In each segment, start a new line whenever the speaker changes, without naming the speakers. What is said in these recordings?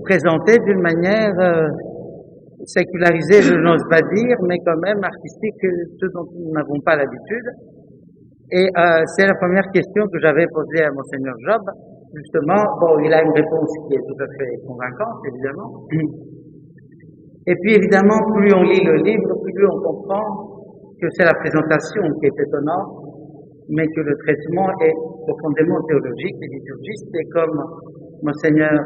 présenté d'une manière sécularisée, je n'ose pas dire, mais quand même artistique, ce dont nous n'avons pas l'habitude. Et c'est la première question que j'avais posée à Monseigneur Job. Justement, bon, il a une réponse qui est tout à fait convaincante, évidemment. Et puis, évidemment, plus on lit le livre, plus on comprend que c'est la présentation qui est étonnante, mais que le traitement est profondément théologique et liturgiste. Et comme Monseigneur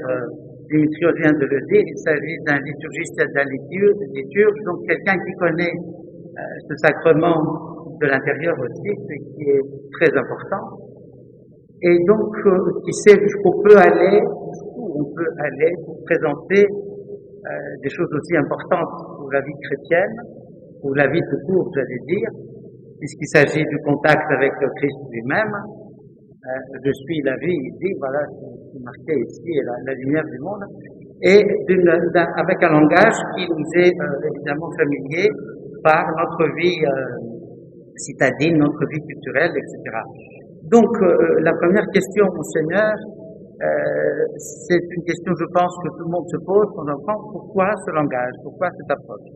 Dimitrios vient de le dire, il s'agit d'un liturgiste et d'un liturge, donc quelqu'un qui connaît ce sacrement de l'intérieur aussi, ce qui est très important. Et donc, qui sait jusqu'où on peut aller pour présenter des choses aussi importantes pour la vie chrétienne, pour la vie tout court, j'allais dire, puisqu'il s'agit du contact avec le Christ lui-même. Je suis la vie, il dit, voilà, c'est marqué ici, est la lumière du monde, et avec un langage qui nous est évidemment familier par notre vie citadine, notre vie culturelle, etc. Donc, la première question, Monseigneur, c'est une question, je pense, que tout le monde se pose quand on entend pourquoi ce langage, pourquoi cette approche.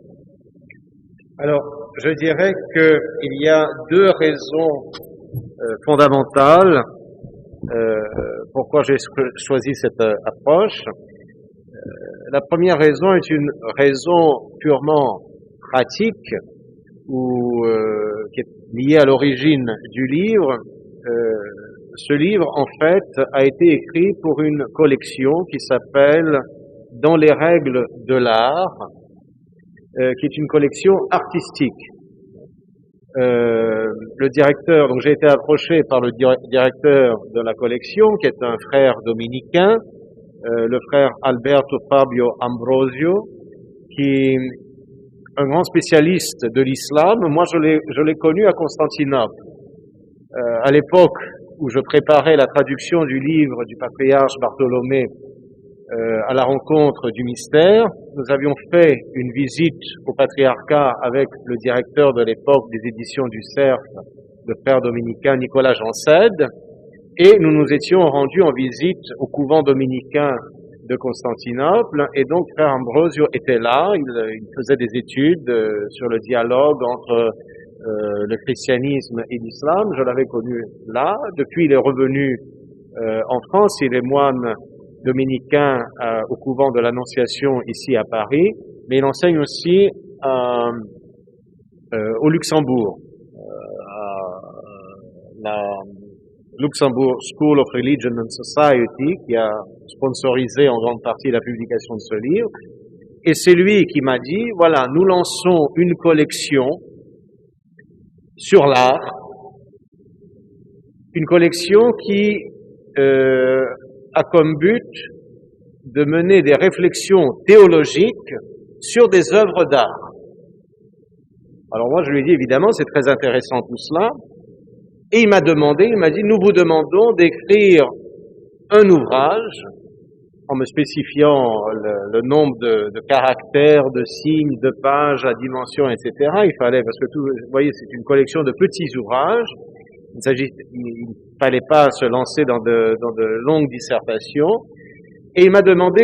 Alors, je dirais qu'il y a deux raisons fondamentales pourquoi j'ai choisi cette approche. La première raison est une raison purement pratique ou qui est liée à l'origine du livre. Ce livre, en fait, a été écrit pour une collection qui s'appelle « Dans les règles de l'art », qui est une collection artistique. Le directeur, donc j'ai été approché par le directeur de la collection, qui est un frère dominicain, le frère Alberto Fabio Ambrosio, qui est un grand spécialiste de l'islam. Moi, je l'ai connu à Constantinople. À l'époque où je préparais la traduction du livre du patriarche Bartholomé à la rencontre du mystère, nous avions fait une visite au patriarcat avec le directeur de l'époque des éditions du Cerf, le frère dominicain Nicolas Jansède, et nous nous étions rendus en visite au couvent dominicain de Constantinople, et donc frère Ambrosio était là, il faisait des études sur le dialogue entre le christianisme et l'islam. Je l'avais connu là. Depuis, il est revenu en France. Il est moine dominicain au couvent de l'Annonciation ici à Paris, mais il enseigne aussi au Luxembourg, à la Luxembourg School of Religion and Society, qui a sponsorisé en grande partie la publication de ce livre. Et c'est lui qui m'a dit, voilà, nous lançons une collection sur l'art, une collection qui a comme but de mener des réflexions théologiques sur des œuvres d'art. Alors moi je lui ai dit évidemment c'est très intéressant tout cela, et il m'a dit nous vous demandons d'écrire un ouvrage en me spécifiant le nombre de caractères, de signes, de pages à dimension, etc. Il fallait, parce que tout, vous voyez, c'est une collection de petits ouvrages. Il ne fallait pas se lancer dans de longues dissertations. Et il m'a demandé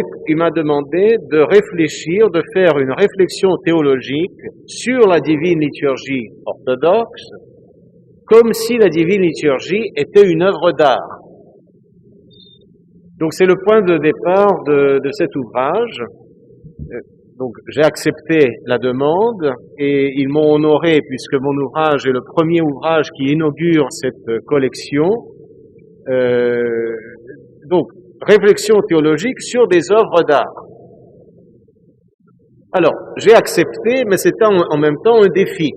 de réfléchir, de faire une réflexion théologique sur la divine liturgie orthodoxe, comme si la divine liturgie était une œuvre d'art. Donc c'est le point de départ de cet ouvrage. Donc j'ai accepté la demande et ils m'ont honoré puisque mon ouvrage est le premier ouvrage qui inaugure cette collection. Donc réflexion théologique sur des œuvres d'art. Alors j'ai accepté, mais c'était en même temps un défi.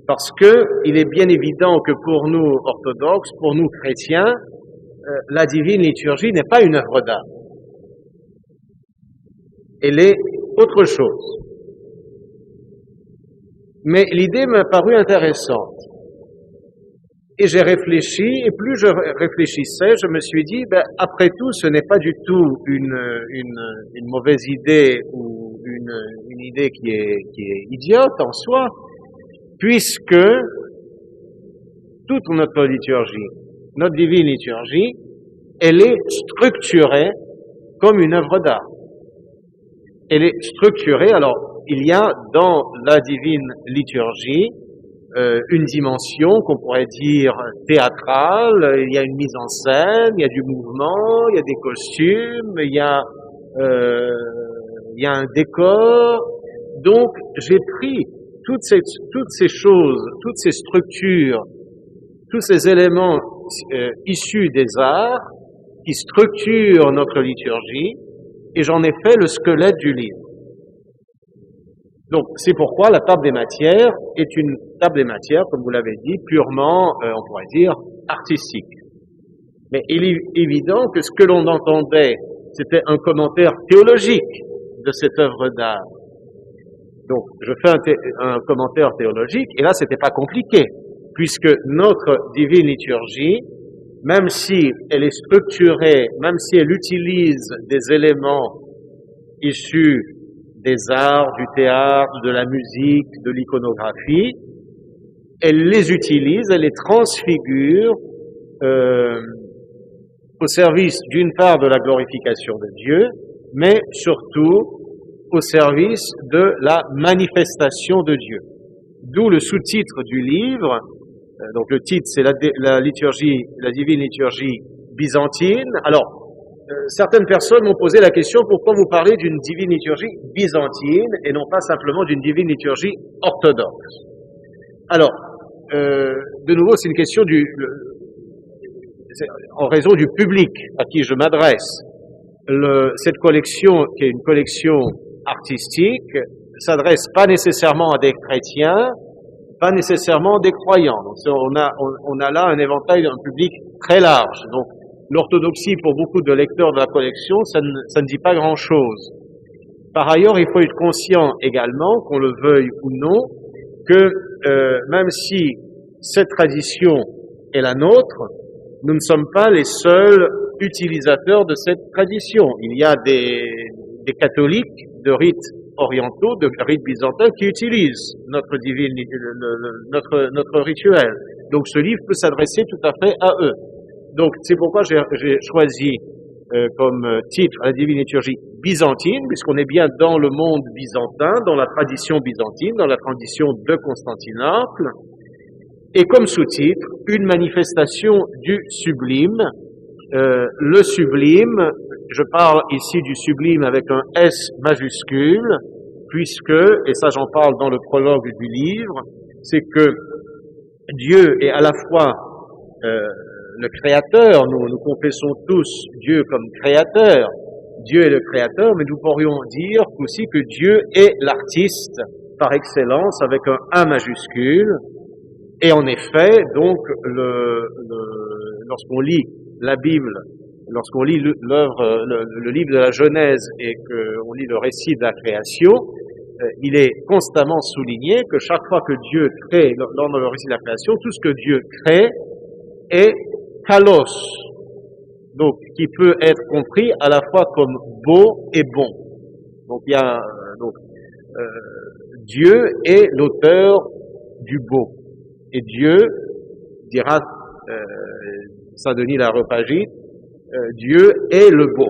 Parce que il est bien évident que pour nous orthodoxes, pour nous chrétiens, la divine liturgie n'est pas une œuvre d'art. Elle est autre chose. Mais l'idée m'a paru intéressante. Et j'ai réfléchi, et plus je réfléchissais, je me suis dit, après tout, ce n'est pas du tout une mauvaise idée ou une idée qui est idiote en soi, puisque toute notre liturgie, notre divine liturgie, elle est structurée comme une œuvre d'art. Elle est structurée. Alors, il y a dans la divine liturgie une dimension qu'on pourrait dire théâtrale. Il y a une mise en scène, il y a du mouvement, il y a des costumes, il y a un décor. Donc, j'ai pris toutes ces choses, toutes ces structures, tous ces éléments issus des arts qui structurent notre liturgie, et j'en ai fait le squelette du livre. Donc, c'est pourquoi la table des matières est une table des matières, comme vous l'avez dit, purement, on pourrait dire, artistique. Mais il est évident que ce que l'on entendait, c'était un commentaire théologique de cette œuvre d'art. Donc, je fais un commentaire théologique, et là, c'était pas compliqué, puisque notre divine liturgie, même si elle est structurée, même si elle utilise des éléments issus des arts, du théâtre, de la musique, de l'iconographie, elle les utilise, elle les transfigure au service d'une part de la glorification de Dieu, mais surtout au service de la manifestation de Dieu. D'où le sous-titre du livre. Donc le titre, c'est la liturgie, la divine liturgie byzantine. Alors, certaines personnes m'ont posé la question, pourquoi vous parlez d'une divine liturgie byzantine et non pas simplement d'une divine liturgie orthodoxe? Alors, de nouveau, c'est une question en raison du public à qui je m'adresse. Cette collection, qui est une collection artistique, s'adresse pas nécessairement à des chrétiens, pas nécessairement des croyants. Donc, on a là un éventail d'un public très large. Donc, l'orthodoxie, pour beaucoup de lecteurs de la collection, ça ne dit pas grand-chose. Par ailleurs, il faut être conscient également, qu'on le veuille ou non, que même si cette tradition est la nôtre, nous ne sommes pas les seuls utilisateurs de cette tradition. Il y a des catholiques de rites orientaux, de rites byzantins, qui utilisent notre divine, notre rituel. Donc ce livre peut s'adresser tout à fait à eux. Donc c'est pourquoi j'ai choisi comme titre la divine liturgie byzantine, puisqu'on est bien dans le monde byzantin, dans la tradition byzantine, dans la tradition de Constantinople, et comme sous-titre, une manifestation du sublime. Le sublime, je parle ici du sublime avec un S majuscule, puisque, et ça j'en parle dans le prologue du livre, c'est que Dieu est à la fois le créateur, nous confessons tous Dieu comme créateur, Dieu est le créateur, mais nous pourrions dire aussi que Dieu est l'artiste par excellence avec un A majuscule, et en effet, donc, lorsqu'on lit la Bible, lorsqu'on lit le livre de la Genèse et qu'on lit le récit de la création, il est constamment souligné que chaque fois que Dieu crée, dans le récit de la création, tout ce que Dieu crée est kalos, donc qui peut être compris à la fois comme beau et bon. Donc il y a Dieu est l'auteur du beau, et Dieu dira Saint-Denis l'Aréopagite, Dieu est le beau.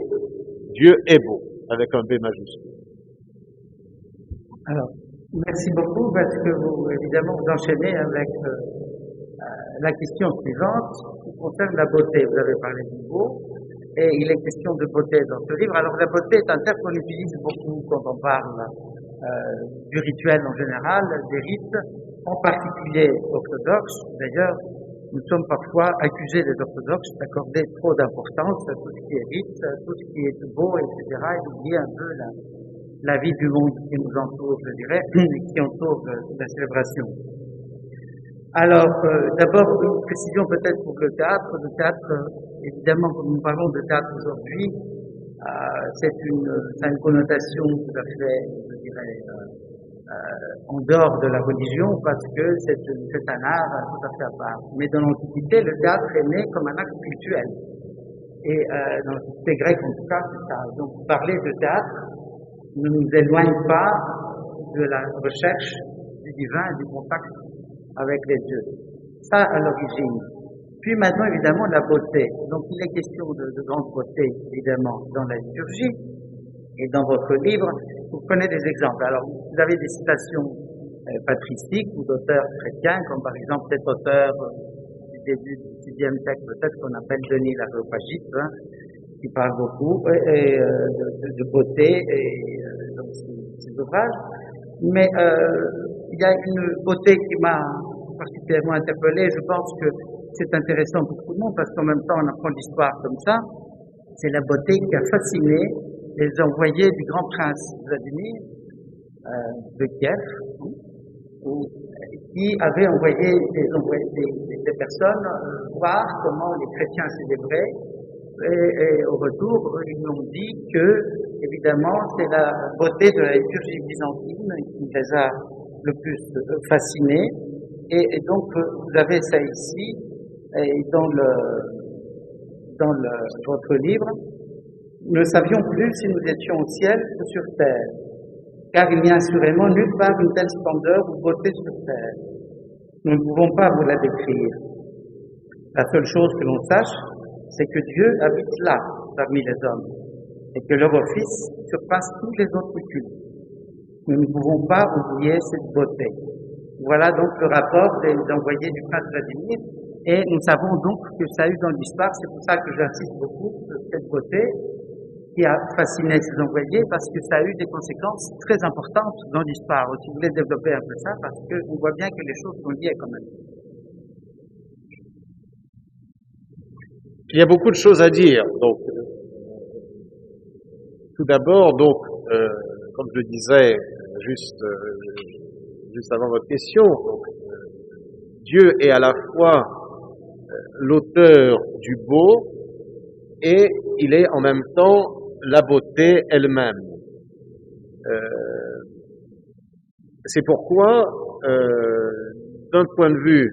Dieu est beau, avec un B majuscule.
Alors, merci beaucoup parce que vous, évidemment, vous enchaînez avec la question suivante qui concerne la beauté. Vous avez parlé du beau et il est question de beauté dans ce livre. Alors, la beauté est un terme qu'on utilise beaucoup quand on parle du rituel en général, des rites, en particulier orthodoxes. D'ailleurs, nous sommes parfois accusés des orthodoxes d'accorder trop d'importance à tout ce qui est rite, à tout ce qui est beau, etc., et d'oublier un peu la vie du monde qui nous entoure, je dirais, qui entoure la célébration. Alors, d'abord, une précision peut-être pour le théâtre. Le théâtre, évidemment, quand nous parlons de théâtre aujourd'hui, ça a une connotation tout à fait, je dirais, en dehors de la religion, parce que c'est un art tout à fait à part. Mais dans l'Antiquité, le théâtre est né comme un acte cultuel. Et dans l'Antiquité grecque, en tout cas, c'est ça. Donc, parler de théâtre ne nous éloigne pas de la recherche du divin et du contact avec les dieux. Ça, à l'origine. Puis maintenant, évidemment, la beauté. Donc, il est question de grande beauté, évidemment, dans la liturgie. Et dans votre livre, vous prenez des exemples. Alors, vous avez des citations patristiques ou d'auteurs chrétiens, comme par exemple cet auteur du début du VIe siècle, peut-être qu'on appelle Denis l'Aréopagite, hein, qui parle beaucoup de beauté et dans ses ouvrages. Mais il y a une beauté qui m'a particulièrement interpellé. Je pense que c'est intéressant pour tout le monde parce qu'en même temps on apprend l'histoire comme ça. C'est la beauté qui a fasciné les envoyés du grand prince Vladimir de Kiev, qui avait envoyé des personnes voir comment les chrétiens célébraient. Et au retour, ils nous ont dit que, évidemment, c'est la beauté de la liturgie byzantine qui les a le plus fascinés. Et donc, vous avez ça ici, et dans votre livre. Nous ne savions plus si nous étions au ciel ou sur terre, car il n'y a assurément nulle part une telle splendeur ou beauté sur terre. Nous ne pouvons pas vous la décrire. La seule chose que l'on sache, c'est que Dieu habite là, parmi les hommes, et que leur office surpasse tous les autres cultes. Nous ne pouvons pas oublier cette beauté. Voilà donc le rapport des envoyés du prince Vladimir, et nous savons donc que ça a eu dans l'histoire, c'est pour ça que j'insiste beaucoup sur cette beauté qui a fasciné ces envoyés, parce que ça a eu des conséquences très importantes dans l'histoire. Si vous voulez développer un peu ça, parce qu'on voit bien que les choses sont liées quand même.
Il y a beaucoup de choses à dire. Donc, tout d'abord, donc, comme je le disais juste avant votre question, donc, Dieu est à la fois l'auteur du beau et il est en même temps la beauté elle-même. C'est pourquoi, d'un point de vue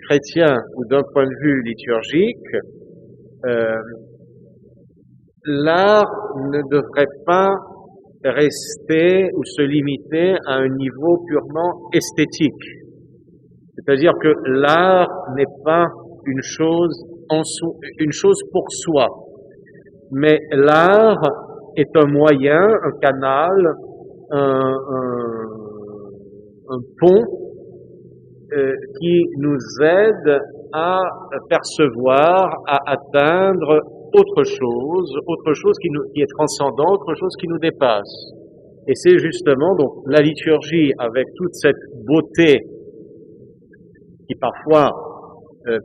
chrétien ou d'un point de vue liturgique, l'art ne devrait pas rester ou se limiter à un niveau purement esthétique. C'est-à-dire que l'art n'est pas une chose pour soi, mais l'art est un moyen, un canal, un pont qui nous aide à percevoir, à atteindre autre chose qui est transcendant, autre chose qui nous dépasse. Et c'est justement donc la liturgie avec toute cette beauté qui parfois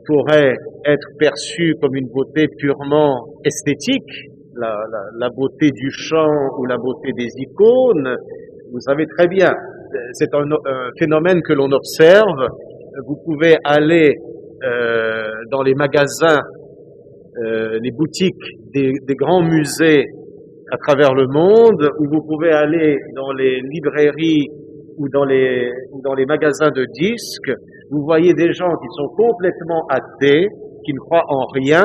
pourrait être perçue comme une beauté purement esthétique, la beauté du chant ou la beauté des icônes. Vous savez très bien, c'est un phénomène que l'on observe. Vous pouvez aller dans les magasins, les boutiques des grands musées à travers le monde, ou vous pouvez aller dans les librairies ou dans les magasins de disques. Vous voyez des gens qui sont complètement athées, qui ne croient en rien,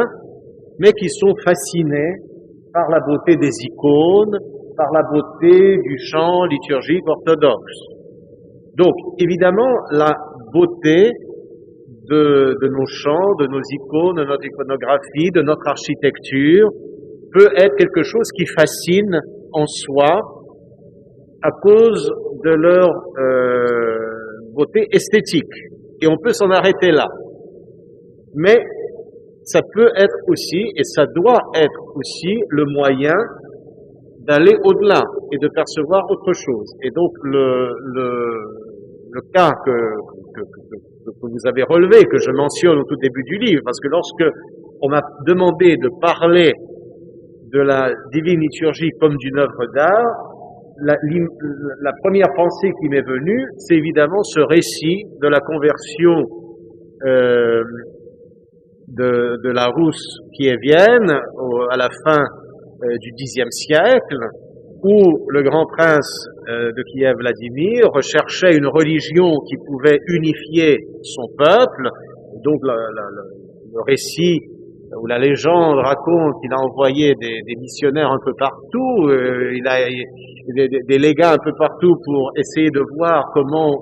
mais qui sont fascinés par la beauté des icônes, par la beauté du chant liturgique orthodoxe. Donc, évidemment, la beauté de nos chants, de nos icônes, de notre iconographie, de notre architecture, peut être quelque chose qui fascine en soi à cause de leur beauté esthétique. Et on peut s'en arrêter là. Mais ça peut être aussi, et ça doit être aussi, le moyen d'aller au-delà et de percevoir autre chose. Et donc le cas que vous avez relevé, que je mentionne au tout début du livre, parce que lorsque on m'a demandé de parler de la divine liturgie comme d'une œuvre d'art, la première pensée qui m'est venue, c'est évidemment ce récit de la conversion de la Rousse kievienne à la fin du Xe siècle, où le grand prince de Kiev, Vladimir, recherchait une religion qui pouvait unifier son peuple. Donc le récit où la légende raconte qu'il a envoyé des missionnaires un peu partout, il a des légats un peu partout pour essayer de voir comment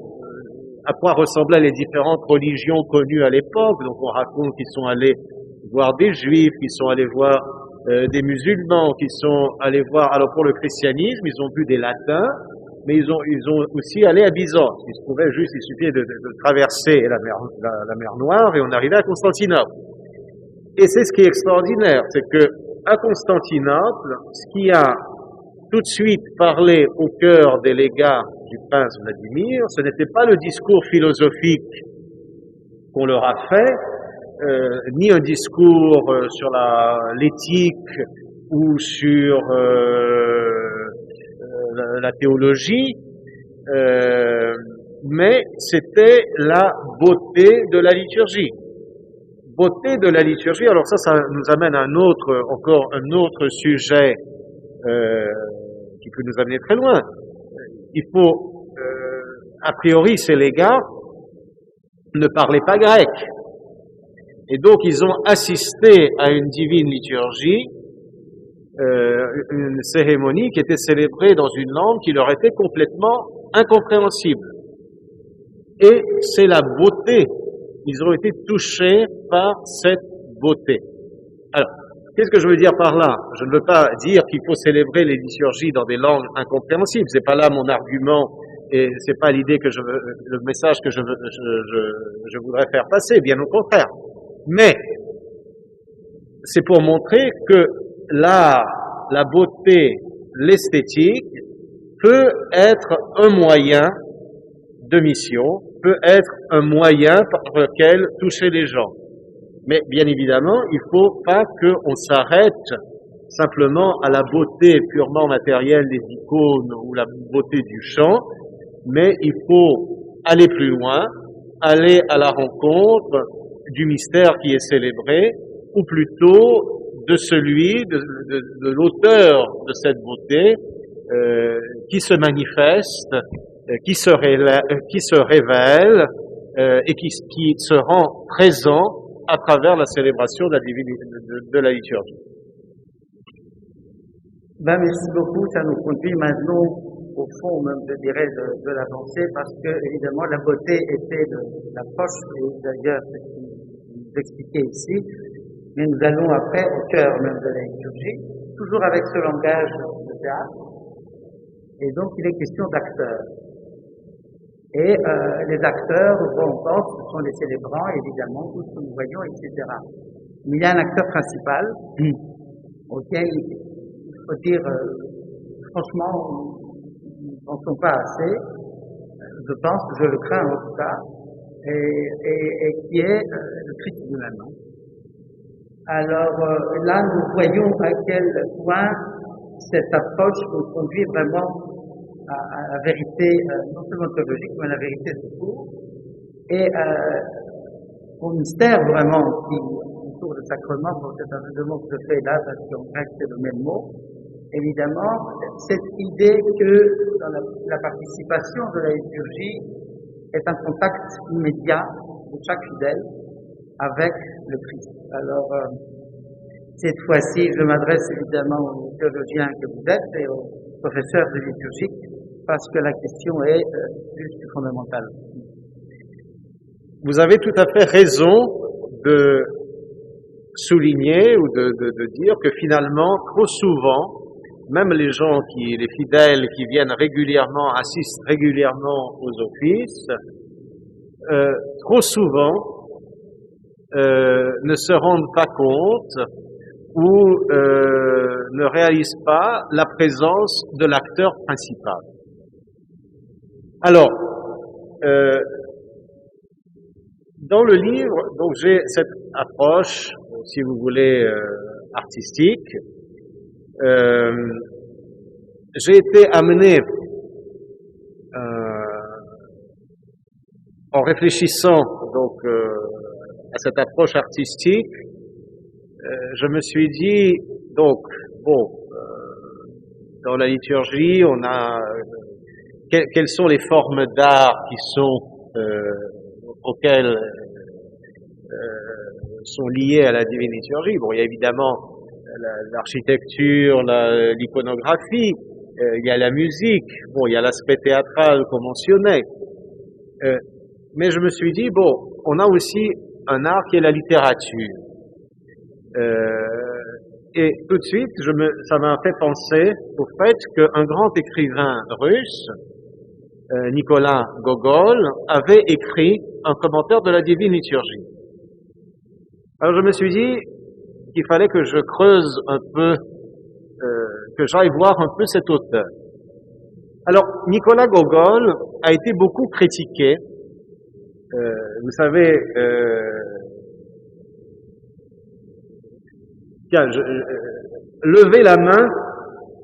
à quoi ressemblaient les différentes religions connues à l'époque. Donc on raconte qu'ils sont allés voir des juifs, qu'ils sont allés voir des musulmans, qu'ils sont allés voir, alors pour le christianisme, ils ont vu des latins, mais ils ont aussi allé à Byzance. Il se trouvait juste, il suffisait de traverser la mer Noire et on arrivait à Constantinople. Et c'est ce qui est extraordinaire, c'est que à Constantinople, ce qui a tout de suite parlé au cœur des légats du prince Vladimir, ce n'était pas le discours philosophique qu'on leur a fait, ni un discours sur l'éthique ou sur la théologie, mais c'était la beauté de la liturgie. Beauté de la liturgie, alors ça nous amène à encore un autre sujet qui peut nous amener très loin. Il faut, a priori, ces légats ne parlaient pas grec. Et donc, ils ont assisté à une divine liturgie, une cérémonie qui était célébrée dans une langue qui leur était complètement incompréhensible. Et c'est la beauté. Ils ont été touchés par cette beauté. Alors, qu'est-ce que je veux dire par là? Je ne veux pas dire qu'il faut célébrer les liturgies dans des langues incompréhensibles. C'est pas là mon argument et c'est pas l'idée le message que je voudrais faire passer, bien au contraire. Mais, c'est pour montrer que l'art, la beauté, l'esthétique peut être un moyen de mission, peut être un moyen par lequel toucher les gens. Mais bien évidemment, il ne faut pas qu'on s'arrête simplement à la beauté purement matérielle des icônes ou la beauté du chant, mais il faut aller plus loin, aller à la rencontre du mystère qui est célébré, ou plutôt de celui, de l'auteur de cette beauté, qui se manifeste, qui se révèle, et qui se rend présent à travers la célébration de la liturgie.
Merci beaucoup, ça nous conduit maintenant au fond même, je dirais, de la pensée, parce que, évidemment, la beauté était de l'approche, et d'ailleurs, c'est ce que vous expliquez ici, mais nous allons après au cœur même de la liturgie, toujours avec ce langage de théâtre, et donc il est question d'acteurs. Et les acteurs, on pense, ce sont les célébrants, évidemment, tout ce que nous voyons, etc. Mais il y a un acteur principal, auquel il faut dire, franchement, nous ne pensons pas assez, je pense, je le crains en tout cas, et qui est le Christ lui-même. Alors là, nous voyons à quel point cette approche nous conduit vraiment à la vérité, non seulement théologique, mais à la vérité tout court, et au mystère vraiment qui autour du sacrement, c'est un jeu de mots que je fais là, parce qu'en grec c'est le même mot, évidemment, cette idée que dans la participation de la liturgie est un contact immédiat de chaque fidèle avec le Christ. Alors, cette fois-ci, je m'adresse évidemment aux théologiens que vous êtes et aux professeurs de liturgie, parce que la question est juste fondamentale.
Vous avez tout à fait raison de souligner ou de dire que finalement, trop souvent, même les fidèles qui viennent régulièrement, assistent régulièrement aux offices, trop souvent ne se rendent pas compte ou ne réalisent pas la présence de l'acteur principal. Alors, dans le livre, donc j'ai cette approche, si vous voulez, artistique. J'ai été amené, en réfléchissant donc à cette approche artistique, je me suis dit donc dans la liturgie, on a quelles sont les formes d'art qui sont auxquelles sont liées à la divine liturgie. Bon, il y a évidemment l'architecture, l'iconographie, il y a la musique, bon, il y a l'aspect théâtral qu'on mentionnait. Mais je me suis dit, bon, on a aussi un art qui est la littérature. Et tout de suite, ça m'a fait penser au fait qu'un grand écrivain russe, Nicolas Gogol, avait écrit un commentaire de la Divine Liturgie. Alors je me suis dit qu'il fallait que je creuse un peu, que j'aille voir un peu cet auteur. Alors, Nicolas Gogol a été beaucoup critiqué. Vous savez, tiens, levez la main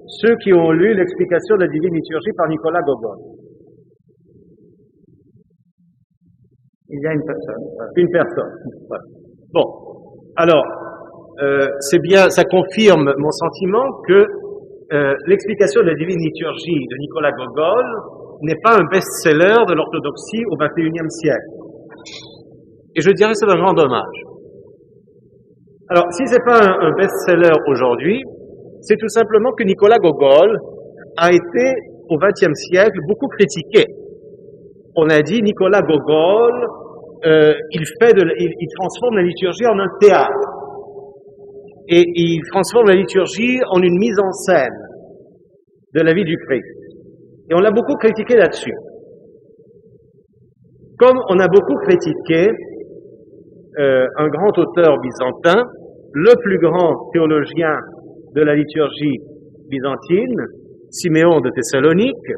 ceux qui ont lu l'explication de la Divine Liturgie par Nicolas Gogol.
Il y a une personne.
Une personne. Voilà. Bon, alors, c'est bien, ça confirme mon sentiment que l'explication de la Divine Liturgie de Nicolas Gogol n'est pas un best-seller de l'orthodoxie au XXIe siècle. Et je dirais que c'est un grand dommage. Alors, si c'est pas un best-seller aujourd'hui, c'est tout simplement que Nicolas Gogol a été, au XXe siècle, beaucoup critiqué. On a dit, Nicolas Gogol, il transforme la liturgie en un théâtre. Et il transforme la liturgie en une mise en scène de la vie du Christ. Et on l'a beaucoup critiqué là-dessus. Comme on a beaucoup critiqué un grand auteur byzantin, le plus grand théologien de la liturgie byzantine, Siméon de Thessalonique,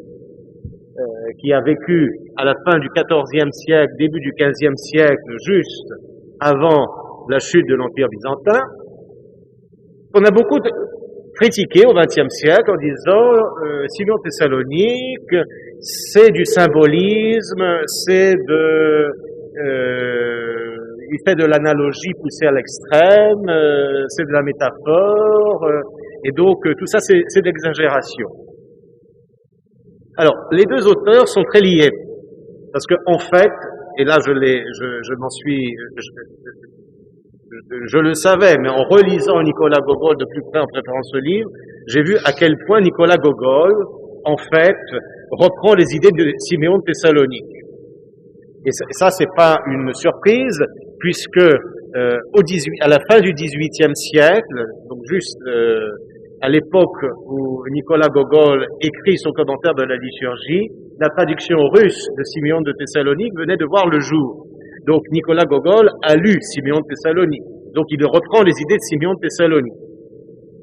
qui a vécu à la fin du XIVe siècle, début du XVe siècle, juste avant la chute de l'Empire byzantin. On a beaucoup critiqué au XXe siècle en disant Siméon de Thessalonique, c'est du symbolisme, il fait de l'analogie poussée à l'extrême, c'est de la métaphore, et donc tout ça c'est d'exagération. Alors, les deux auteurs sont très liés, parce que en fait, et là je le savais, mais en relisant Nicolas Gogol de plus près en préparant ce livre, j'ai vu à quel point Nicolas Gogol, en fait, reprend les idées de Siméon de Thessalonique. Et ça, c'est pas une surprise, puisque à la fin du XVIIIe siècle, donc juste à l'époque où Nicolas Gogol écrit son commentaire de la liturgie, la traduction russe de Siméon de Thessalonique venait de voir le jour. Donc Nicolas Gogol a lu Siméon de Thessalonique. Donc il reprend les idées de Siméon de Thessalonique.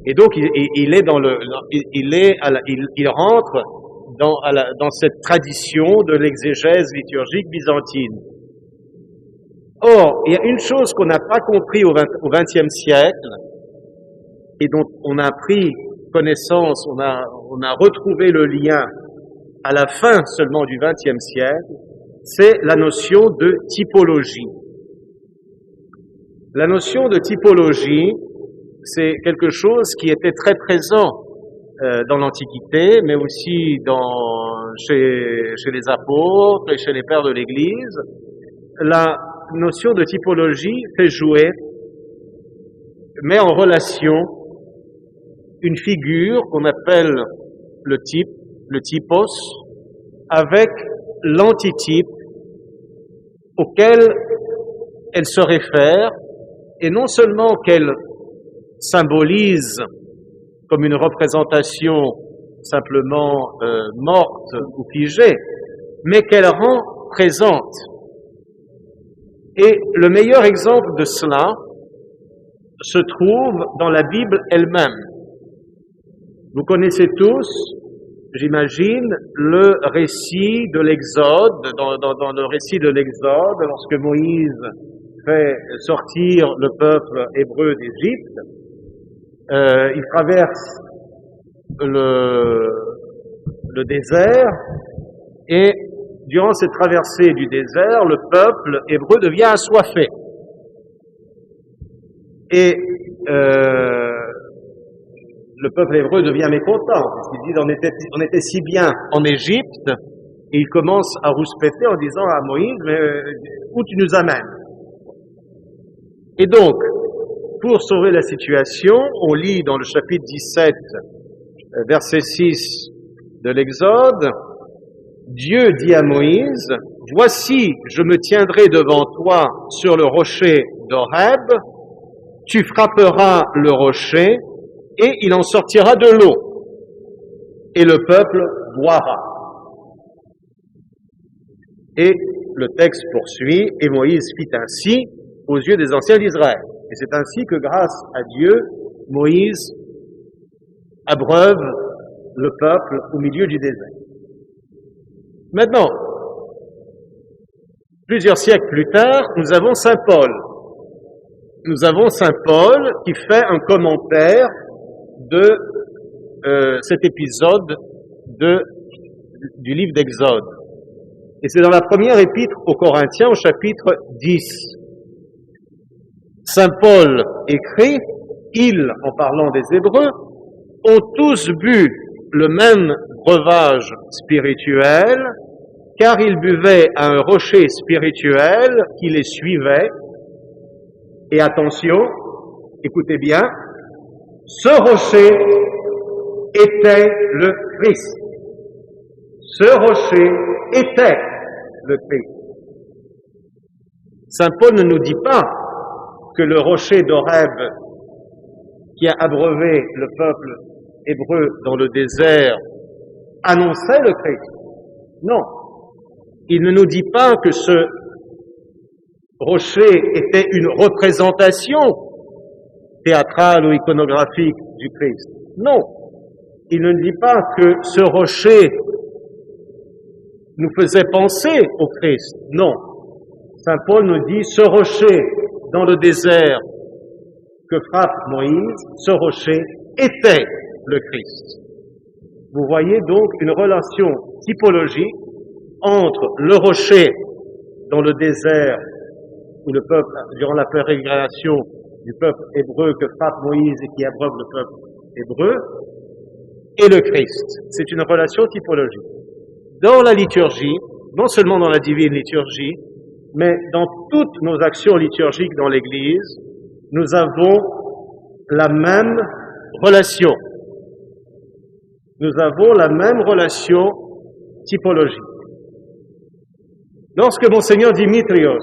Et donc il rentre dans cette tradition de l'exégèse liturgique byzantine. Or, il y a une chose qu'on n'a pas compris au XXe siècle, et dont on a pris connaissance, on a retrouvé le lien à la fin seulement du XXe siècle, c'est la notion de typologie. La notion de typologie, c'est quelque chose qui était très présent dans l'Antiquité, mais aussi chez les apôtres et chez les pères de l'Église. La notion de typologie fait jouer, met en relation une figure qu'on appelle le type, le typos, avec l'antitype auquel elle se réfère, et non seulement qu'elle symbolise comme une représentation simplement morte ou figée, mais qu'elle rend présente. Et le meilleur exemple de cela se trouve dans la Bible elle-même. Vous connaissez tous, j'imagine, le récit de l'Exode, dans le récit de l'Exode, lorsque Moïse fait sortir le peuple hébreu d'Égypte, il traverse le désert, et durant cette traversée du désert, le peuple hébreu devient assoiffé. Et le peuple hébreu devient mécontent, parce qu'il dit on était si bien en Égypte, et il commence à rouspéter en disant à Moïse, mais où tu nous amènes? Et donc, pour sauver la situation, on lit dans le chapitre 17, verset 6 de l'Exode, Dieu dit à Moïse, « Voici, je me tiendrai devant toi sur le rocher d'Horeb, tu frapperas le rocher et il en sortira de l'eau, et le peuple boira. » Et le texte poursuit, « Et Moïse fit ainsi aux yeux des anciens d'Israël. » Et c'est ainsi que grâce à Dieu, Moïse abreuve le peuple au milieu du désert. Maintenant, plusieurs siècles plus tard, nous avons Saint Paul. Nous avons Saint Paul qui fait un commentaire de cet épisode du livre d'Exode. Et c'est dans la première épître aux Corinthiens, au chapitre 10. Saint Paul écrit, « Ils, en parlant des Hébreux, ont tous bu le même breuvage spirituel, car ils buvaient à un rocher spirituel qui les suivait. Et attention, écoutez bien, ce rocher était le Christ. Ce rocher était le Christ. » Saint Paul ne nous dit pas que le rocher d'Horeb qui a abreuvé le peuple hébreu dans le désert annonçait le Christ. Non. Il ne nous dit pas que ce rocher était une représentation théâtrale ou iconographique du Christ. Non. Il ne nous dit pas que ce rocher nous faisait penser au Christ. Non. Saint Paul nous dit, ce rocher dans le désert que frappe Moïse, ce rocher était le Christ. Vous voyez donc une relation typologique entre le rocher dans le désert où le peuple, durant la pérégrination du peuple hébreu que frappe Moïse et qui abreuve le peuple hébreu, et le Christ. C'est une relation typologique. Dans la liturgie, non seulement dans la divine liturgie, mais dans toutes nos actions liturgiques dans l'Église, nous avons la même relation. Nous avons la même relation typologique. Lorsque Monseigneur Dimitrios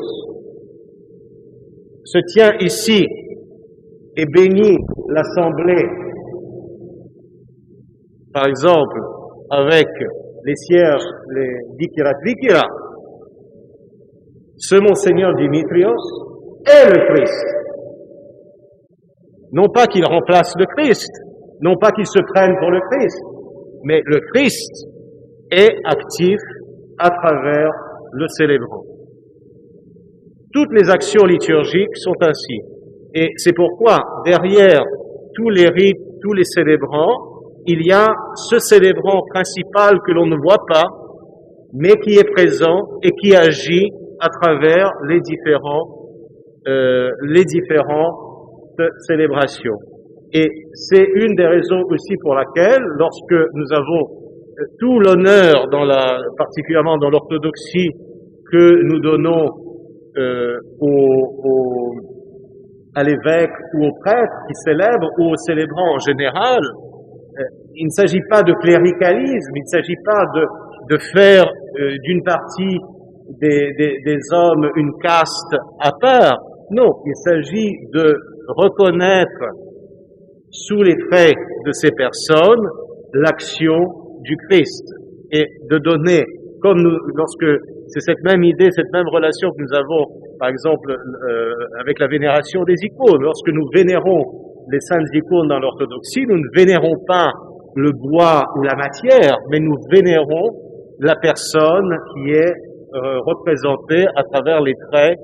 se tient ici et bénit l'Assemblée, par exemple, avec les cierges, les Vikirat Vikira, ce Monseigneur Dimitrios est le Christ. Non pas qu'il remplace le Christ, non pas qu'il se prenne pour le Christ, mais le Christ est actif à travers le célébrant. Toutes les actions liturgiques sont ainsi. Et c'est pourquoi, derrière tous les rites, tous les célébrants, il y a ce célébrant principal que l'on ne voit pas, mais qui est présent et qui agit à travers les différentes célébrations. Et c'est une des raisons aussi pour laquelle, lorsque nous avons tout l'honneur, particulièrement dans l'orthodoxie, que nous donnons à l'évêque ou au prêtre qui célèbre ou aux célébrants en général, il ne s'agit pas de cléricalisme, il ne s'agit pas de faire d'une partie des hommes une caste à part. Non, il s'agit de reconnaître sous les traits de ces personnes l'action du Christ et de donner, comme lorsque c'est cette même idée, cette même relation que nous avons, par exemple, avec la vénération des icônes. Lorsque nous vénérons les saintes icônes dans l'orthodoxie, nous ne vénérons pas le bois ou la matière, mais nous vénérons la personne qui est représentée à travers les traits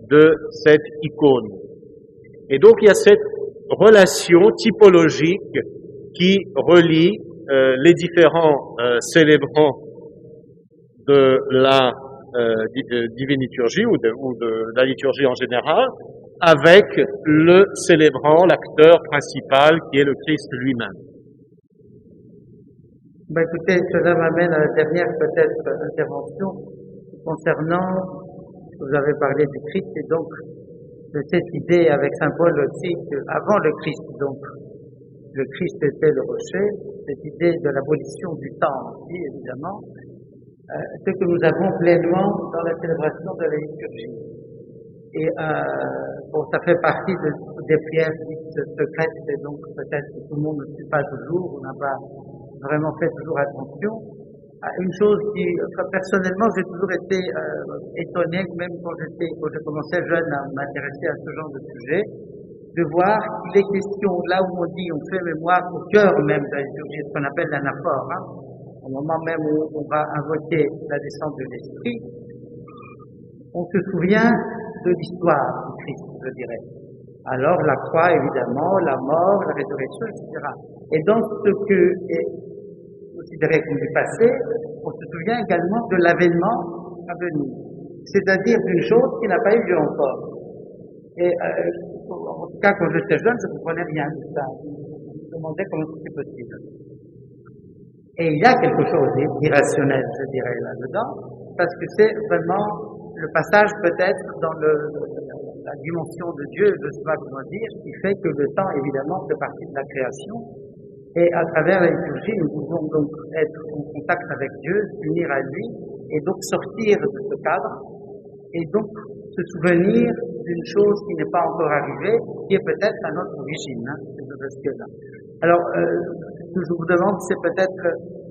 de cette icône. Et donc il y a cette relation typologique qui relie les différents célébrants de la divine liturgie ou de la liturgie en général avec le célébrant, l'acteur principal qui est le Christ lui-même.
Écoutez, cela m'amène à la dernière peut-être intervention concernant, vous avez parlé du Christ et donc de cette idée avec Saint Paul aussi qu'avant le Christ, donc le Christ était le rocher, cette idée de l'abolition du temps aussi évidemment, ce que nous avons pleinement dans la célébration de la liturgie. Et bon, ça fait partie des prières dites secrètes, et donc peut-être que tout le monde ne suit pas toujours, on n'a pas vraiment fait toujours attention. Une chose qui, personnellement, j'ai toujours été étonné, même quand je commençais jeune à m'intéresser à ce genre de sujet, de voir qu'il est question, là où on dit, on fait mémoire au cœur même de la liturgie, ce qu'on appelle l'anaphore, au moment même où on va invoquer la descente de l'Esprit, on se souvient de l'histoire du Christ, je dirais. Alors la croix, évidemment, la mort, la résurrection, etc. Et dans ce que est considéré comme du passé, on se souvient également de l'avènement à venir, c'est-à-dire d'une chose qui n'a pas eu lieu encore. Et en tout cas, quand j'étais jeune, je ne comprenais rien de ça. Je me demandais comment c'était possible. Et il y a quelque chose d'irrationnel, je dirais, là-dedans, parce que c'est vraiment le passage peut-être dans la dimension de Dieu, je ne sais pas comment dire, qui fait que le temps, évidemment, fait partie de la création. Et à travers la liturgie, nous pouvons donc être en contact avec Dieu, s'unir à lui, et donc sortir de ce cadre, et donc se souvenir d'une chose qui n'est pas encore arrivée, qui est peut-être à notre origine, ce respect-là. Alors, ce que je vous demande, c'est peut-être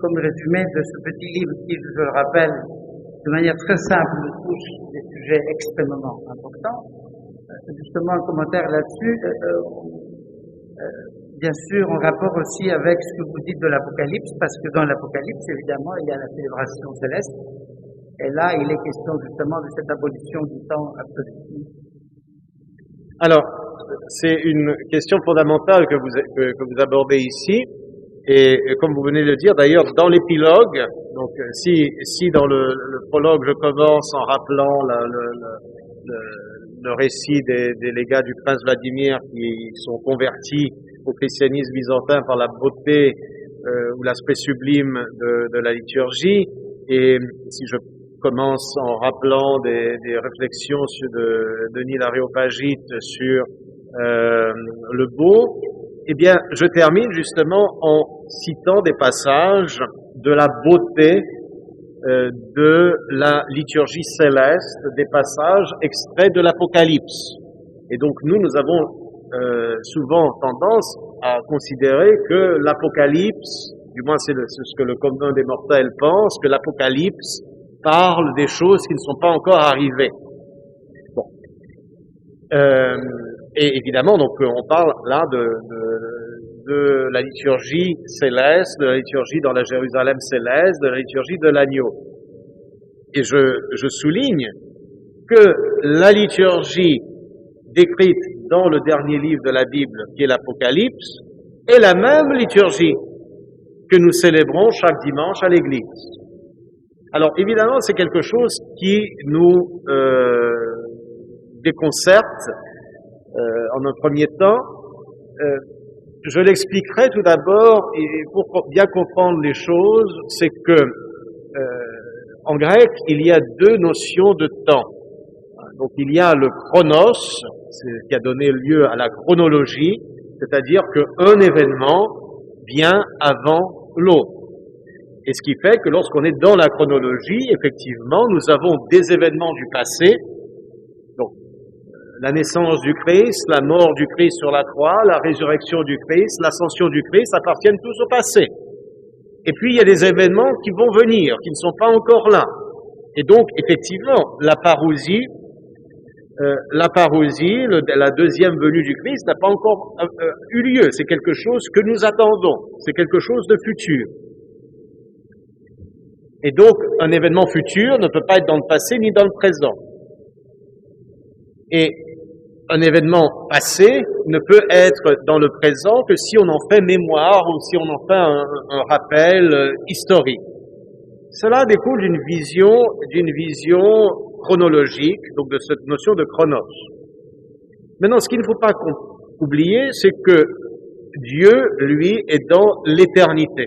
comme résumé de ce petit livre qui, je le rappelle, de manière très simple, touche des sujets extrêmement importants. Justement, un commentaire là-dessus, bien sûr, en rapport aussi avec ce que vous dites de l'Apocalypse, parce que dans l'Apocalypse, évidemment, il y a la célébration céleste, et là, il est question justement de cette abolition du temps absolu.
Alors, c'est une question fondamentale que vous abordez ici, et comme vous venez de le dire, d'ailleurs, dans l'épilogue, donc si dans le prologue je commence en rappelant le récit des légats du prince Vladimir qui sont convertis au christianisme byzantin par la beauté ou l'aspect sublime de la liturgie, et si je commence en rappelant des réflexions de Denis l'Aréopagite sur le beau, eh bien, je termine justement en citant des passages de la beauté de la liturgie céleste, des passages extraits de l'Apocalypse. Et donc nous avons souvent tendance à considérer que l'Apocalypse, du moins c'est ce que le commun des mortels pense, que l'Apocalypse parle des choses qui ne sont pas encore arrivées. Bon. Et évidemment, donc, on parle là de la liturgie céleste, de la liturgie dans la Jérusalem céleste, de la liturgie de l'agneau. Et je souligne que la liturgie décrite dans le dernier livre de la Bible, qui est l'Apocalypse, est la même liturgie que nous célébrons chaque dimanche à l'Église. Alors évidemment, c'est quelque chose qui nous déconcerte en un premier temps. Je l'expliquerai tout d'abord, et pour bien comprendre les choses, c'est que en grec, il y a deux notions de temps. Donc il y a le chronos, qui a donné lieu à la chronologie, c'est-à-dire qu'un événement vient avant l'autre. Et ce qui fait que lorsqu'on est dans la chronologie, effectivement, nous avons des événements du passé, donc la naissance du Christ, la mort du Christ sur la croix, la résurrection du Christ, l'ascension du Christ appartiennent tous au passé. Et puis il y a des événements qui vont venir, qui ne sont pas encore là. Et donc, effectivement, la parousie, la deuxième venue du Christ n'a pas encore eu lieu. C'est quelque chose que nous attendons. C'est quelque chose de futur. Et donc, un événement futur ne peut pas être dans le passé ni dans le présent. Et un événement passé ne peut être dans le présent que si on en fait mémoire ou si on en fait un rappel historique. Cela découle d'une vision chronologique, donc de cette notion de chronos. Maintenant, ce qu'il ne faut pas oublier, c'est que Dieu, lui, est dans l'éternité.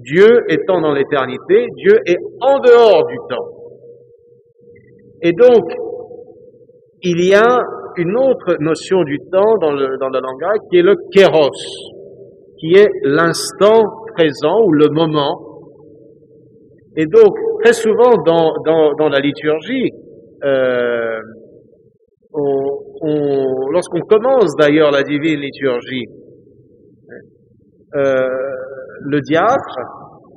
Dieu étant dans l'éternité, Dieu est en dehors du temps. Et donc, il y a une autre notion du temps dans la langue grecque qui est le kéros, qui est l'instant présent ou le moment. Et donc, très souvent dans la liturgie, lorsqu'on commence d'ailleurs la divine liturgie, le diacre,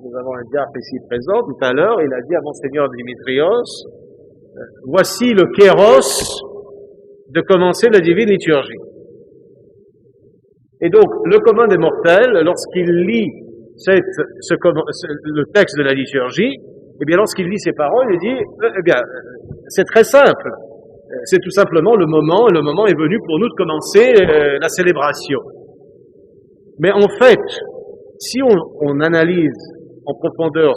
nous avons un diacre ici présent tout à l'heure, il a dit à Monseigneur Dimitrios, voici le kéros de commencer la divine liturgie. Et donc, le commun des mortels, lorsqu'il lit le texte de la liturgie, eh bien, lorsqu'il lit ces paroles, il dit, eh bien, c'est très simple. C'est tout simplement le moment est venu pour nous de commencer la célébration. Mais en fait, si on analyse en profondeur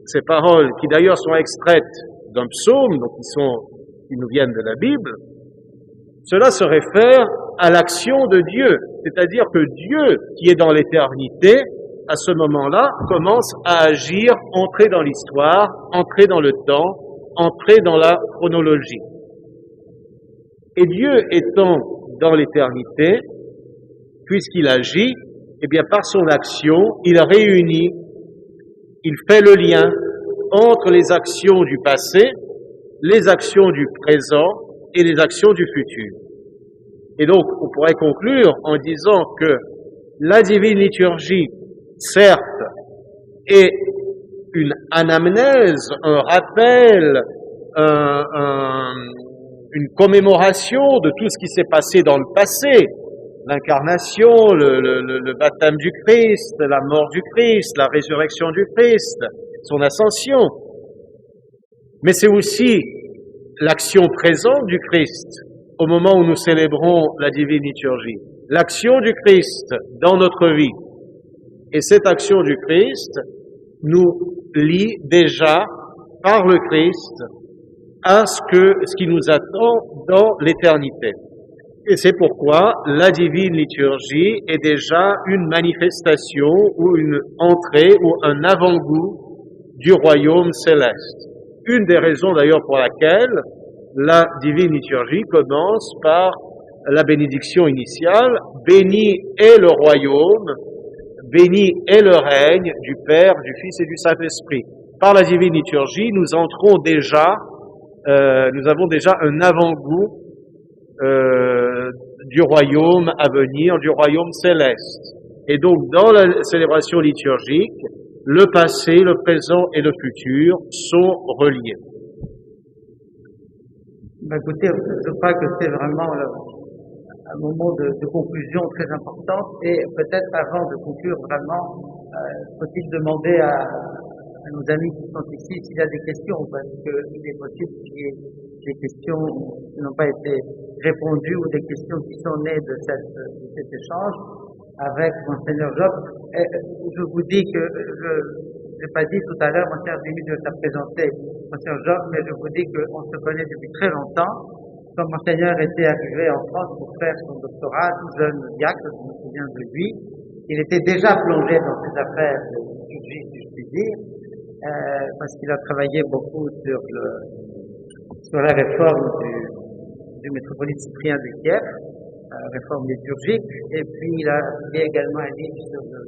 ces paroles, qui d'ailleurs sont extraites d'un psaume, donc qui nous viennent de la Bible, cela se réfère à l'action de Dieu, c'est-à-dire que Dieu, qui est dans l'éternité, à ce moment-là, commence à agir, entrer dans l'histoire, entrer dans le temps, entrer dans la chronologie. Et Dieu étant dans l'éternité, puisqu'il agit, eh bien par son action, il réunit, il fait le lien entre les actions du passé, les actions du présent et les actions du futur. Et donc, on pourrait conclure en disant que la divine liturgie, certes, est une anamnèse, un rappel, une commémoration de tout ce qui s'est passé dans le passé, l'incarnation, le baptême du Christ, la mort du Christ, la résurrection du Christ, son ascension. Mais c'est aussi l'action présente du Christ au moment où nous célébrons la divine liturgie, l'action du Christ dans notre vie. Et cette action du Christ nous lie déjà par le Christ à ce qui nous attend dans l'éternité. Et c'est pourquoi la divine liturgie est déjà une manifestation ou une entrée ou un avant-goût du royaume céleste. Une des raisons d'ailleurs pour laquelle la divine liturgie commence par la bénédiction initiale, béni est le royaume, béni est le règne du Père, du Fils et du Saint-Esprit. Par la divine liturgie, nous avons déjà un avant-goût du royaume à venir, du royaume céleste. Et donc, dans la célébration liturgique, le passé, le présent et le futur sont reliés.
Écoutez, je crois que c'est vraiment un moment de conclusion très important. Et peut-être avant de conclure vraiment, faut-il demander à nos amis qui sont ici s'il y a des questions, parce qu'il est possible qu'il y ait des questions qui n'ont pas été répondues ou des questions qui sont nées de cet échange avec Monseigneur Job. Et je vous dis que je n'ai pas dit tout à l'heure, Monseigneur Dimitri t'a présenté Monseigneur Job, mais je vous dis qu'on se connaît depuis très longtemps. Quand Monseigneur était arrivé en France pour faire son doctorat, tout jeune diacre, je me souviens de lui, il était déjà plongé dans ses affaires de liturgie, si je puis dire, parce qu'il a travaillé beaucoup sur la réforme du métropolite Cyprien de Kiev, réforme liturgique, et puis il a écrit également un livre sur le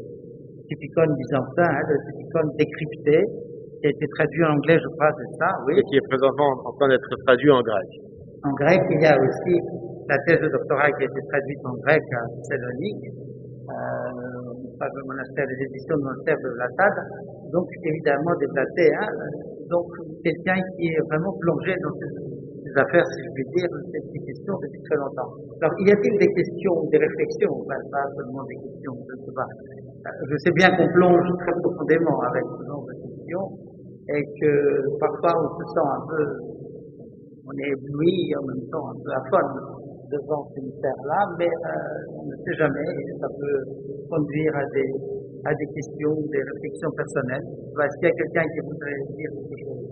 typicone byzantin, le typicone décrypté, qui a été traduit en anglais, je crois, c'est ça, oui.
Et qui est présentement en train d'être traduit en grec.
En grec, il y a aussi la thèse de doctorat qui a été traduite en grec à Thessalonique, par le monastère, les éditions du monastère de la Tade, donc évidemment des Platés, donc quelqu'un qui est vraiment plongé dans ces affaires, si je puis dire, ces questions depuis très longtemps. Alors, y a-t-il des questions, des réflexions, pas seulement des questions, je ne sais pas. Je sais bien qu'on plonge très profondément avec ce genre de questions et que parfois on se sent un peu, on est ébloui, en même temps un peu aphone devant ces mystères-là, mais on ne sait jamais, et ça peut conduire à des questions, des réflexions personnelles. Est-ce qu'il y a quelqu'un qui voudrait dire quelque chose?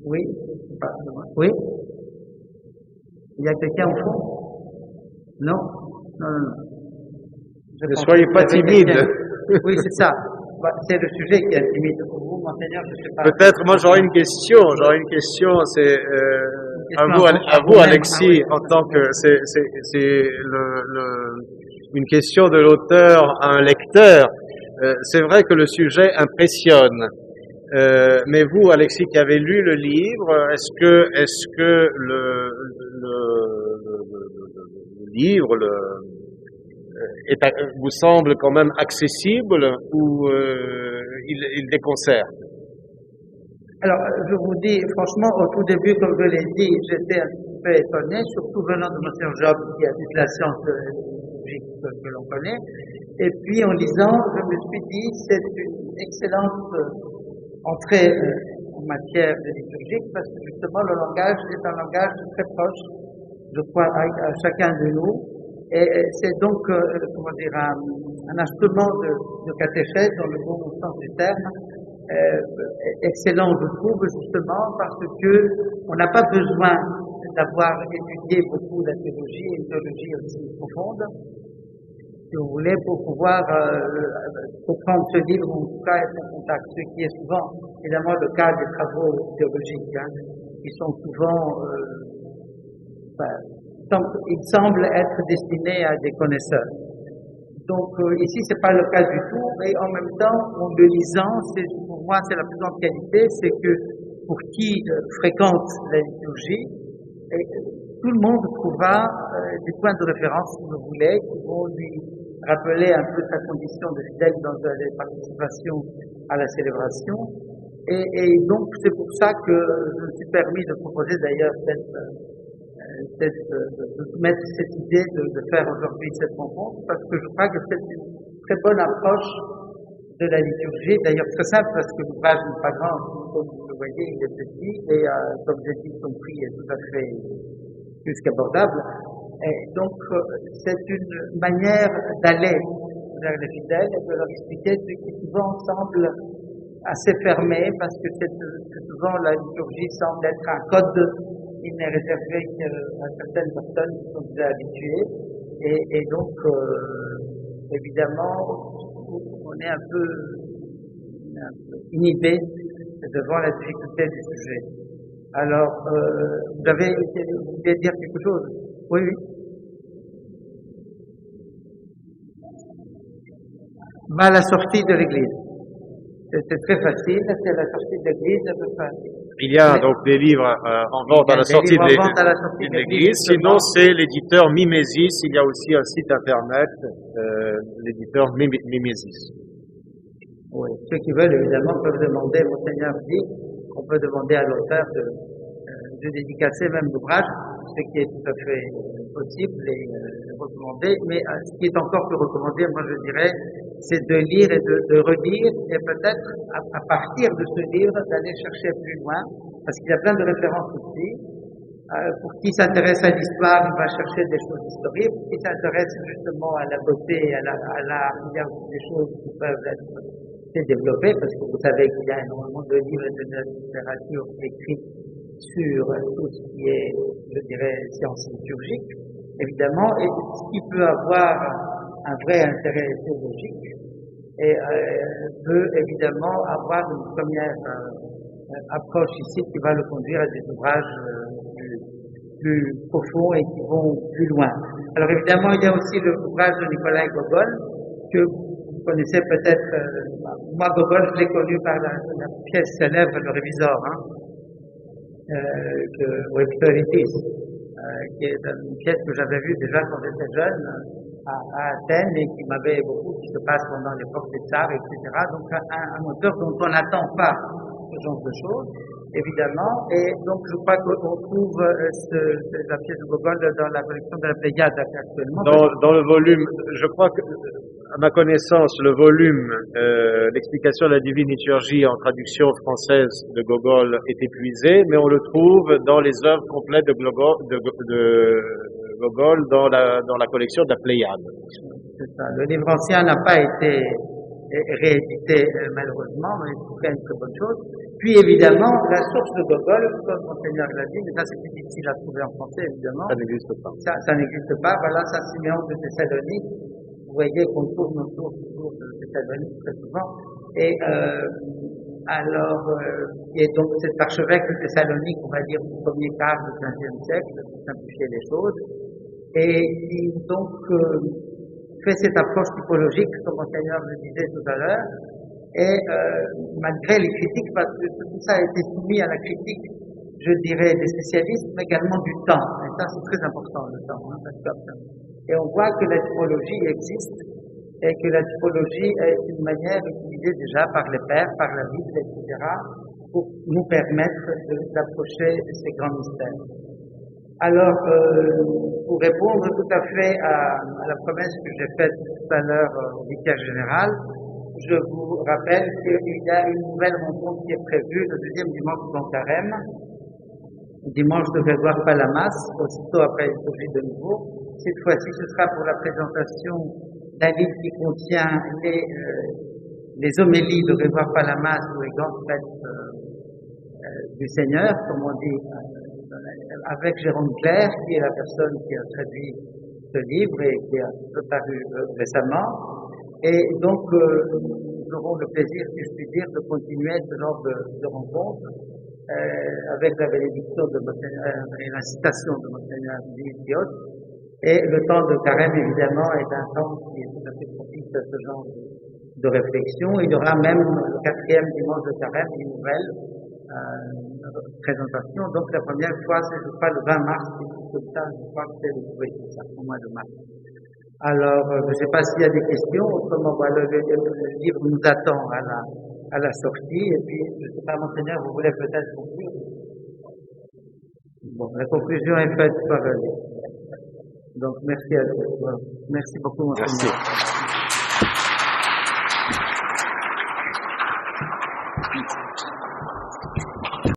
Oui? Oui? Il y a quelqu'un au fond? Non? Non.
Ne soyez pas timide.
Oui, c'est ça. C'est le sujet qui intimide pour vous, Monseigneur, je sais pas.
Peut-être, moi, j'aurais une question. C'est, À vous, Alexis, en tant que c'est une question de l'auteur à un lecteur. C'est vrai que le sujet impressionne. Mais vous, Alexis, qui avez lu le livre, est-ce que le livre vous semble quand même accessible ou il déconcerte?
Alors, je vous dis, franchement, au tout début, comme je l'ai dit, j'étais un peu étonné, surtout venant de M. Job, qui a toute la science logique que l'on connaît. Et puis, en lisant, je me suis dit, c'est une excellente entrée en matière de liturgique, parce que justement, le langage est un langage très proche, je crois, à chacun de nous. Et c'est donc, comment dire, un instrument de catéchèse, dans le bon sens du terme, excellent, je trouve, justement, parce que on n'a pas besoin d'avoir étudié beaucoup la théologie et une théologie aussi profonde, si vous voulez, pour pouvoir comprendre ce livre, ou en tout cas être en contact, ce qui est souvent, évidemment, le cas des travaux théologiques, qui sont souvent, ils semblent être destinés à des connaisseurs. Donc ici, c'est pas le cas du tout, mais en même temps, en le lisant, pour moi, c'est la plus grande qualité, c'est que pour qui fréquente la liturgie, tout le monde trouvera des points de référence, si vous voulez, qui vont lui rappeler un peu sa condition de fidèle dans les participations à la célébration. Et donc, c'est pour ça que je me suis permis de proposer d'ailleurs de mettre cette idée de faire aujourd'hui cette rencontre, parce que je crois que c'est une très bonne approche de la liturgie, d'ailleurs très simple, parce que l'ouvrage n'est pas grand, comme vous le voyez, il est petit, et comme j'ai dit, son prix est tout à fait plus qu'abordable. Et donc, c'est une manière d'aller vers les fidèles et de leur expliquer ce qui souvent semble assez fermé, parce que souvent la liturgie semble être un code. Il n'est réservé qu'à certaines personnes qui sont déjà habituées. Et donc, évidemment, on est un peu inhibé devant la difficulté du sujet. Alors, vous vouliez dire quelque chose? Oui, oui. À la sortie de l'église. C'est très facile, c'est la sortie de l'église, à peu près.
Il y a donc des livres en vente à la sortie de l'église. Sinon, c'est l'éditeur Mimesis. Il y a aussi un site internet, l'éditeur Mimesis.
Oui, ceux qui veulent, évidemment, peuvent demander, Monseigneur dit, on peut demander à l'auteur de dédicacer même l'ouvrage, ce qui est tout à fait possible et recommandé. Mais ce qui est encore plus recommandé, moi je dirais, c'est de lire et de relire, et peut-être à partir de ce livre d'aller chercher plus loin, parce qu'il y a plein de références aussi. Pour qui s'intéresse à l'histoire, il va chercher des choses historiques. Pour qui s'intéresse justement à la beauté, il y a des choses qui peuvent être développées, parce que vous savez qu'il y a énormément de livres et de littérature écrite sur tout ce qui est, je dirais, science liturgique, évidemment, et ce qui peut avoir un vrai intérêt théologique et peut évidemment avoir une première approche ici qui va le conduire à des ouvrages plus profonds et qui vont plus loin. Alors évidemment, il y a aussi l'ouvrage de Nicolas Gogol que vous connaissez peut-être. Moi, Gogol, je l'ai connu par la pièce célèbre, Le Révisor, de Websteritis, qui est une pièce que j'avais vue déjà quand j'étais jeune à Athènes et qui m'avait beaucoup, qui se passe pendant l'époque des tsars, etc. Donc un auteur dont on n'attend pas ce genre de choses, évidemment. Et donc je crois qu'on trouve la pièce de Gogol dans la collection de la Pléiade actuellement.
Dans le volume, je crois que, à ma connaissance, le volume l'explication de la divine liturgie en traduction française de Gogol est épuisé, mais on le trouve dans les œuvres complètes de Gogol dans la collection de la Pléiade.
C'est ça. Le livre ancien n'a pas été réédité malheureusement, mais c'est une très bonne chose. Puis évidemment, la source de Gogol, comme Monseigneur l'a dit, mais ça c'est plus difficile à trouver en français évidemment.
Ça n'existe pas.
Ça n'existe pas. Voilà, Saint Siméon de Thessalonique. Vous voyez qu'on trouve nos sources de Thessalonique très souvent. Et Alors, et donc cet archevêque de Thessalonique, on va dire, du premier quart du XVe siècle, pour simplifier les choses, et qui donc fait cette approche typologique, comme Monseigneur le disait tout à l'heure, et malgré les critiques, parce que tout ça a été soumis à la critique, je dirais, des spécialistes, mais également du temps. Et ça, c'est très important, le temps. Hein, et on voit que la typologie existe, et que la typologie est une manière utilisée déjà par les pères, par la Bible, etc., pour nous permettre d'approcher ces grands mystères. Alors, pour répondre tout à fait à la promesse que j'ai faite tout à l'heure au vicaire général, je vous rappelle qu'il y a une nouvelle rencontre qui est prévue le deuxième dimanche dans Carême, dimanche de Grégoire Palamas, aussitôt après la liturgie de nouveau. Cette fois-ci, ce sera pour la présentation d'un livre qui contient les homélies de Grégoire Palamas ou les grandes fêtes du Seigneur, comme on dit, avec Jérôme Clair, qui est la personne qui a traduit ce livre et qui a paru récemment. Et donc, nous aurons le plaisir, si je puis dire, de continuer ce genre de rencontre avec la bénédiction de Monseigneur et la citation de Monseigneur Diot. Et le temps de Carême, évidemment, est un temps qui est tout à fait propice à ce genre de réflexion. Il y aura même le 4e dimanche de Carême une nouvelle présentation. Donc la première fois, c'est je crois le 20 mars, comme ça, je crois que c'est au mois de mars. Alors, je ne sais pas s'il y a des questions, autrement, voilà, le livre nous attend à la sortie, et puis, je ne sais pas, Monseigneur, vous voulez peut-être conclure? Bon, la conclusion est faite par donc, merci à vous. Merci beaucoup, Monseigneur.
Merci.